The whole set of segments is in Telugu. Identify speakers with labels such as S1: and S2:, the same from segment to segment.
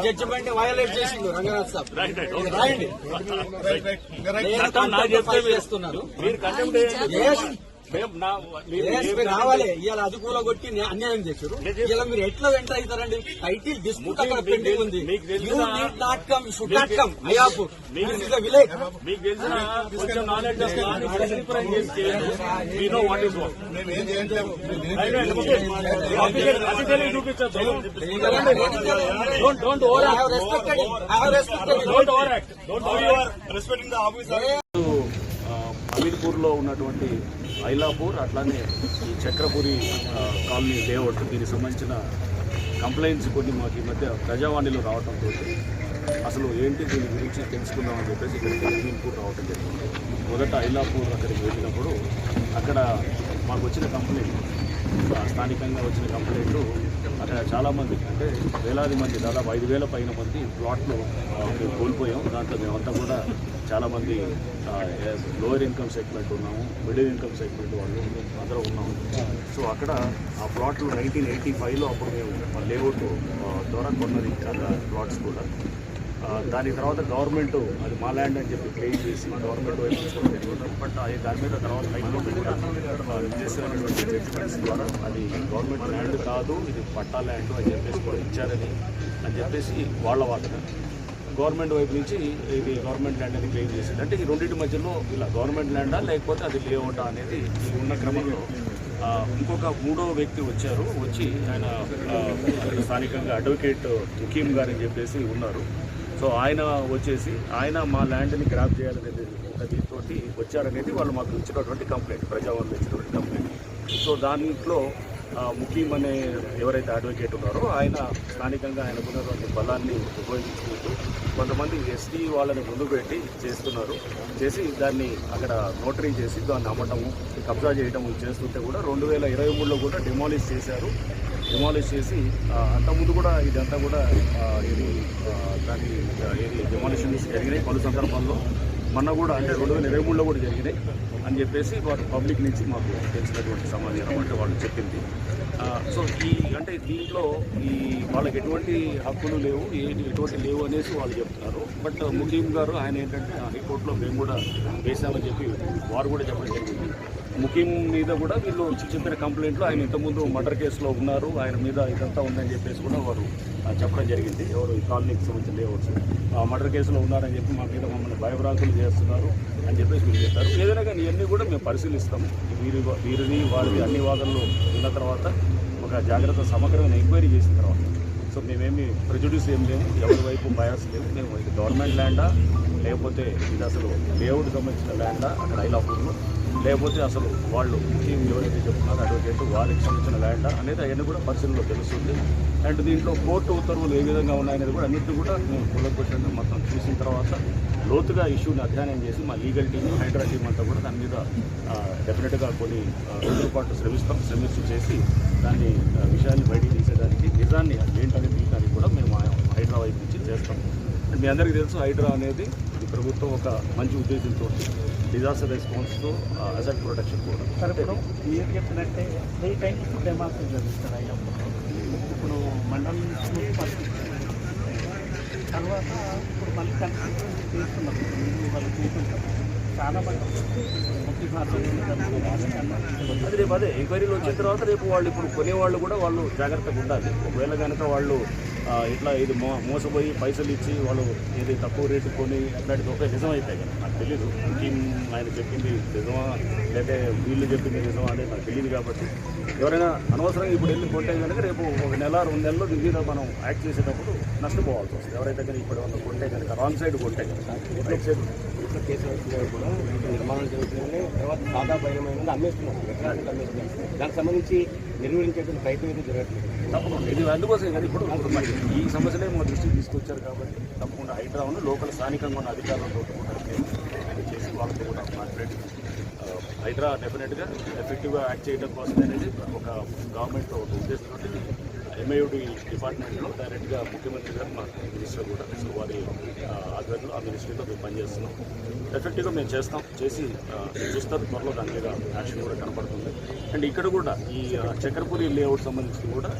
S1: జడ్జిమెంట్ వైలేట్ చేసిండు రంగనాథ్ సాబ్. రాయండి చేస్తున్నారు రావాలి. ఇవాళ అది కూడా కొట్టి అన్యాయం చేశారు. ఇలా మీరు ఎట్లా ఎంటర్ అవుతారండి? టైటిల్ డిస్ప్యూట్ అక్కడ పెండింగ్ ఉంది. You need not come, should not come. Ayapur village
S2: మీకు తెలిసిన కొంచెం నాలెడ్జ్ చూపించచ్చు. Don't over act. అమీర్పూర్ లో ఉన్నటువంటి ఐలాపూర్ అట్లానే ఈ చక్రపురి కాలనీ లేఅవుట్ దీనికి సంబంధించిన కంప్లైంట్స్ కొన్ని మాకు ఈ మధ్య ప్రజావాణిలో రావడంతో అసలు ఏంటి దీని గురించి తెలుసుకుందామని చెప్పేసి ఇక్కడికి అమీర్పూర్ రావడం జరిగింది. మొదట ఐలాపూర్ అక్కడికి వెళ్ళినప్పుడు అక్కడ మాకు వచ్చిన కంప్లైంట్, స్థానికంగా వచ్చిన కంప్లైంట్లు అక్కడ చాలామంది అంటే వేలాది మంది, దాదాపు 5,000 పైన మంది ప్లాట్లు మేము కోల్పోయాం. దాంట్లో మేమంతా కూడా చాలామంది లోయర్ ఇన్కమ్ సెగ్మెంట్ ఉన్నాము, మిడిల్ ఇన్కమ్ సెగ్మెంట్ వాళ్ళు అందరూ ఉన్నాము. సో అక్కడ ఆ ప్లాట్లు 1985లో అప్పుడు మేము లేఅవుట్ ద్వారా కొన్నది చాలా ప్లాట్స్ కూడా. దాని తర్వాత గవర్నమెంట్ అది మా ల్యాండ్ అని చెప్పి క్లెయిమ్ చేసి గవర్నమెంట్ వైపు జరిగింది. బట్ దాని మీద తర్వాత హైకోర్టు కూడా చేసినటువంటి జడ్జిమెంట్స్ ద్వారా అది గవర్నమెంట్ ల్యాండ్ కాదు, ఇది పట్టా ల్యాండ్ అని చెప్పేసి కూడా ఇచ్చారని చెప్పేసి వాళ్ళ వాదన. గవర్నమెంట్ వైపు నుంచి ఇది గవర్నమెంట్ ల్యాండ్ అని క్లెయిమ్ చేసింది. అంటే ఈ రెండింటి మధ్యలో ఇలా గవర్నమెంట్ ల్యాండా లేకపోతే అది లేఅవుటా అనేది ఉన్న క్రమంలో ఇంకొక మూడో వ్యక్తి వచ్చి ఆయన స్థానికంగా అడ్వకేట్ ముఖీం గారని చెప్పేసి ఉన్నారు. సో ఆయన వచ్చేసి ఆయన మా ల్యాండ్ని గ్రాప్ చేయాలనేది ఒక దీంతో వచ్చారనేది వాళ్ళు మాకు ఇచ్చినటువంటి కంప్లైంట్, ప్రజావాణిలో ఇచ్చినటువంటి కంప్లైంట్. సో దాంట్లో ముఖీం అనే ఎవరైతే అడ్వకేట్ ఉన్నారో ఆయన స్థానికంగా ఆయనకున్నటువంటి బలాన్ని ఉపయోగించుకుంటూ కొంతమంది ఎస్టీ వాళ్ళని ముందు పెట్టి చేసి దాన్ని అక్కడ నోటరీ చేసి దాన్ని అమ్మటము, కబ్జా చేయటము చేస్తుంటే కూడా 2023లో కూడా డిమాలిష్ చేశారు. డిమాలిష్ చేసి అంతకుముందు కూడా ఇదంతా కూడా దాని డిమాలిషన్స్ జరిగినాయి పలు సందర్భాల్లో. మొన్న కూడా అంటే 2023లో కూడా జరిగినాయి అని చెప్పేసి వారు పబ్లిక్ నుంచి మాకు తెలిసినటువంటి సమాచారం అంటే వాళ్ళు చెప్పింది. సో అంటే దీంట్లో వాళ్ళకి ఎటువంటి హక్కులు లేవు, ఎటువంటి లేవు అనేసి వాళ్ళు చెప్తున్నారు. బట్ ముఖీం గారు ఆయన ఏంటంటే హైకోర్టులో మేము కూడా వేసామని చెప్పి వారు కూడా చెప్పడం జరిగింది. ముఖీం మీద కూడా వీళ్ళు చెప్పిన కంప్లైంట్లో ఆయన ఇంతకుముందు మర్డర్ కేసులో ఉన్నారు, ఆయన మీద ఇదంతా ఉందని చెప్పేసి కూడా వారు చెప్పడం జరిగింది. ఎవరు ఈ కాలనీకి సంబంధించిన లేవచ్చు మర్డర్ కేసులో ఉన్నారని చెప్పి మా మీద మమ్మల్ని భయభ్రాంతులు చేస్తున్నారు అని చెప్పేసి మీరు చెప్పారు. ఏదైనా కానీ ఇవన్నీ కూడా మేము పరిశీలిస్తాము. వీరిని వారి అన్ని వాదనలు ఉన్న తర్వాత ఒక జాగ్రత్త సమగ్రమైన ఎంక్వైరీ చేసిన తర్వాత సో మేమేమి ప్రెజుడిస్ ఏం లేము, ఎవరి వైపు బయాస్ లేవు. మేము ఇది గవర్నమెంట్ ల్యాండా లేకపోతే ఇది అసలు లేఅవుట్ సంబంధించిన ల్యాండా అక్కడ ఐలాపూర్లో, లేకపోతే అసలు వాళ్ళు ముఖ్యం ఎవరైతే చెప్తున్నారో అడ్వకేట్ వారికి సంబంధించిన ల్యాండా అనేది అవన్నీ కూడా పరిశీలనలో తెలుస్తుంది. అండ్ దీంట్లో కోర్టు ఉత్తర్వులు ఏ విధంగా ఉన్నాయనేది కూడా అన్నింటినీ కూడా మేము కూలగొట్టండి మొత్తం చూసిన తర్వాత లోతుగా ఇష్యూని అధ్యయనం చేసి మా లీగల్ టీమ్, హైడ్రా టీమ్ అంతా కూడా దాని మీద డెఫినెట్గా కొన్ని రోజుల పాటు శ్రమిస్తూ చేసి దాన్ని విషయాన్ని బయటికి తీసేదానికి నిజాన్ని ఏంటనేది తీయడానికి కూడా మేము హైడ్రా వైపు నుంచి చేస్తాం. మీ అందరికీ తెలుసు హైడ్రా అనేది ఈ ప్రభుత్వం ఒక మంచి ఉద్దేశంతో డిజాస్టర్ రెస్పాన్స్తో అసెట్ ప్రొటెక్షన్ కూడా.
S3: సార్ ఇప్పుడు మీరు చెప్పినట్టే 3 టైమ్స్ డెమాన్స్ట్రేషన్ జరుగుతుంది అయినప్పుడు ఇప్పుడు మండలం తర్వాత ఇప్పుడు మళ్ళీ కన్స్ట్రక్షన్ చేస్తున్నారు, వాళ్ళు చేస్తుంటారు చాలా మంది
S2: అది రేపు అదే ఎంక్వైరీలు వచ్చిన తర్వాత రేపు వాళ్ళు ఇప్పుడు కొనేవాళ్ళు కూడా వాళ్ళు జాగ్రత్తగా ఉండాలి. ఒకవేళ కనుక వాళ్ళు ఇట్లా ఇది మోసపోయి పైసలు ఇచ్చి వాళ్ళు ఏది తక్కువ రేటు కొని అట్లాంటిది ఒక నిజం అయిపోయి కదా నాకు తెలీదు. ఇంకేం ఆయన చెప్పింది నిజమా లేదా వీళ్ళు చెప్పింది నిజమా అనేది నాకు తెలియదు. కాబట్టి ఎవరైనా అనవసరంగా ఇప్పుడు వెళ్ళి కొంటే కనుక రేపు 1 నెల 2 నెలల్లో దీని మీద మనం యాక్ట్ చేసేటప్పుడు నష్టపోవాల్సి వస్తుంది. ఎవరైతే కనుక ఇప్పుడు ఏమన్నా కొంటే కనుక రాంగ్ సైడ్ కొంటే కనుక రైట్ సైడ్
S1: కేసులు కూడా నిర్మాణం జరుగుతుంది. తర్వాత దాదాపు 50 మంది అమ్మేస్తున్నారు, దానికి సంబంధించి నిర్వహించేటువంటి ప్రయత్నం అయితే జరగట్లేదు.
S2: తప్పకుండా ఇది అందుకోసం కానీ ఇప్పుడు మరి ఈ సమస్యలే మా దృష్టికి తీసుకొచ్చారు కాబట్టి తప్పకుండా హైడ్రాను లోకల్ స్థానికంగా ఉన్న అధికారులతో కూడా చేసి వాళ్ళతో కూడా మాట్లాడి హైడ్రా డెఫినెట్గా ఎఫెక్టివ్గా యాక్ట్ చేయడం కోసం అనేది ఒక గవర్నమెంట్ ఒక ఉద్దేశంతో ఎంఐఓడి డిపార్ట్మెంట్లో డైరెక్ట్గా ముఖ్యమంత్రి గారు మా మినిస్టర్ కూడా సో వారి ఆధ్వర్యంలో ఆ మినిస్ట్రీలో మేము పనిచేస్తున్నాం. ఎఫెక్టివ్గా మేము చేసి చూస్తారు త్వరలో దాని మీద యాక్షన్ కూడా కనపడుతుంది. అండ్ ఇక్కడ కూడా ఈ చక్రపురి లేఅవుట్ సంబంధించి కూడా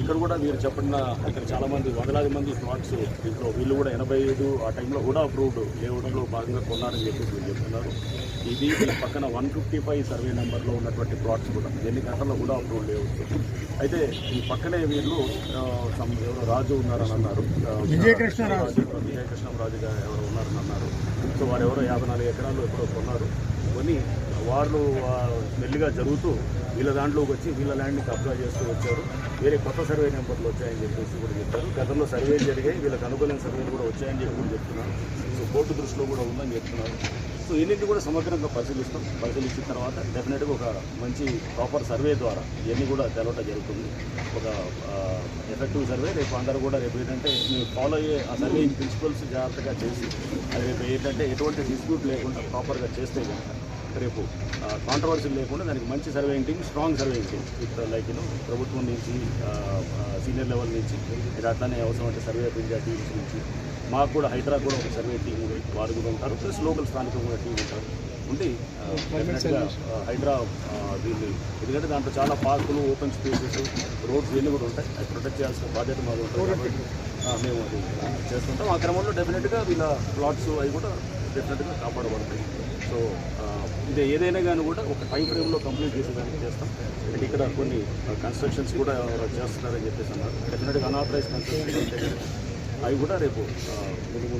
S2: ఇక్కడ కూడా మీరు చెప్పిన ఇక్కడ చాలా మంది వందలాది మంది ప్లాట్స్ దీంట్లో వీళ్ళు కూడా 85 ఆ టైంలో కూడా అప్రూవ్డ్ లేఅవుట్లో భాగంగా కొన్నారని చెప్పేసి వీళ్ళు చెప్తున్నారు. ఇది ఈ పక్కన 155 సర్వే నెంబర్లో ఉన్నటువంటి ప్లాట్స్ కూడా ఎన్ని గంటల్లో కూడా అప్రూవ్ లేఅవుట్స్. అయితే ఈ పక్కనే వీళ్ళు ఎవరో రాజు ఉన్నారని అన్నారు, విజయకృష్ణరాజు గారు ఎవరు ఉన్నారని అన్నారు. సో వారు ఎవరో 54 ఎకరాలు ఎప్పుడో కొన్నారు. కొని వాళ్ళు మెల్లిగా జరుగుతూ వీళ్ళ దాంట్లోకి వచ్చి వీళ్ళ ల్యాండ్ని కబ్జా చేస్తూ వచ్చారు. వేరే కొత్త సర్వే నెంబర్లు వచ్చాయని చెప్పేసి కూడా చెప్పారు. గతంలో సర్వేలు జరిగాయి, వీళ్ళకి అనుకూలమైన సర్వేలు కూడా వచ్చాయని చెప్పి కూడా చెప్తున్నారు. సో కోర్టు దృష్టిలో కూడా ఉందని చెప్తున్నారు. సో ఇన్నింటి కూడా సమగ్రంగా పరిశీలించిన తర్వాత డెఫినెట్గా ఒక మంచి ప్రాపర్ సర్వే ద్వారా ఇవన్నీ కూడా తెలవటం జరుగుతుంది. ఒక ఎఫెక్టివ్ సర్వే రేపు అందరూ కూడా రేపు ఏంటంటే మేము ఫాలో అయ్యే ఆ సర్వే ప్రిన్సిపల్స్ జాగ్రత్తగా చేసి అది రేపు ఏంటంటే ఎటువంటి డిస్ప్యూట్ లేకుండా ప్రాపర్గా చేస్తే కనుక రేపు కాంట్రవర్సీ లేకుండా దానికి మంచి surveying team, strong surveying team with like ప్రభుత్వం నుంచి సీనియర్ లెవెల్ నుంచి అట్లానే అవసరమంటే సర్వే ఆఫ్ ఇండియా టీమ్స్ నుంచి మాకు కూడా హైదరాబాద్ కూడా ఒక సర్వే టీం వారు కూడా ఉంటారు. ప్లస్ లోకల్ స్థానికంగా కూడా టీం ఉంటారు ఉండి డెఫినెట్గా హైదరాబాద్ దీన్ని ఎందుకంటే దాంట్లో చాలా పార్కులు, ఓపెన్ స్పేసెస్, రోడ్స్ ఇవన్నీ కూడా ఉంటాయి. అది ప్రొటెక్ట్ చేయాల్సిన బాధ్యత మాకు ఉంటుంది కాబట్టి మేము అది చేస్తుంటాం. ఆ క్రమంలో డెఫినెట్గా వీళ్ళ ప్లాట్స్ అవి కూడా డెఫినెట్గా కాపాడబడతాయి. సో ఇది ఏదైనా కానీ కూడా ఒక టైం ఫ్రేమ్లో కంప్లీట్ చేసేదానికి చేస్తాం. అండ్ ఇక్కడ కొన్ని కన్స్ట్రక్షన్స్ కూడా చేస్తున్నారని చెప్పేసి అన్నారు. డెఫినెట్గా అన్ఆథరైజ్ కన్స్ట్రక్షన్స్ అవి కూడా రేపు